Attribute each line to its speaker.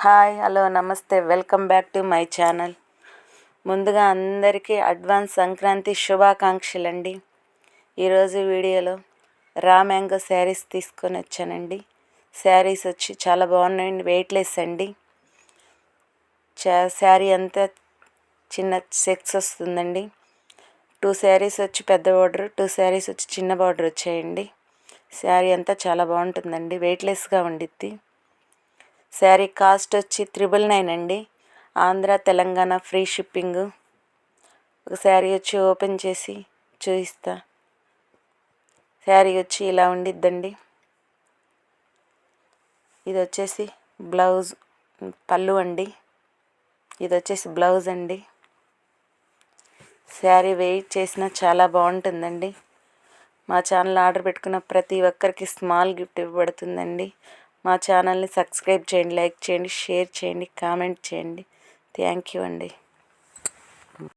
Speaker 1: Hi hello నమస్తే welcome back to my channel. ముందుగా అందరికీ అడ్వాన్స్ సంక్రాంతి శుభాకాంక్షలు అండి. ఈరోజు వీడియోలో రా మ్యాంగో శారీస్ తీసుకొని వచ్చానండి. శారీస్ వచ్చి చాలా బాగున్నాయండి, వెయిట్లెస్ అండి. శారీ అంతా చిన్న చెక్స్ వస్తుందండి. 2 శారీస్ వచ్చి పెద్ద బార్డర్, 2 శారీస్ వచ్చి చిన్న బార్డర్ వచ్చాయండి. శారీ అంతా చాలా బాగుంటుందండి, వెయిట్లెస్గా ఉండిద్ది. శారీ కాస్ట్ వచ్చి 999 అండి. Andhra Telangana free shipping. ఒక శారీ వచ్చి ఓపెన్ చేసి చూపిస్తా. శారీ వచ్చి ఇలా ఉండిద్దండి. ఇది వచ్చేసి బ్లౌజ్ పళ్ళు అండి. ఇది వచ్చేసి బ్లౌజ్ అండి. శారీ వెయిట్ చేసినా చాలా బాగుంటుందండి. మా ఛానల్ ఆర్డర్ పెట్టుకున్న ప్రతి ఒక్కరికి స్మాల్ గిఫ్ట్ ఇవ్వబడుతుందండి. మా ఛానల్ని సబ్స్క్రైబ్ చేయండి, లైక్ చేయండి, షేర్ చేయండి, కామెంట్ చేయండి. థ్యాంక్ యూ అండి.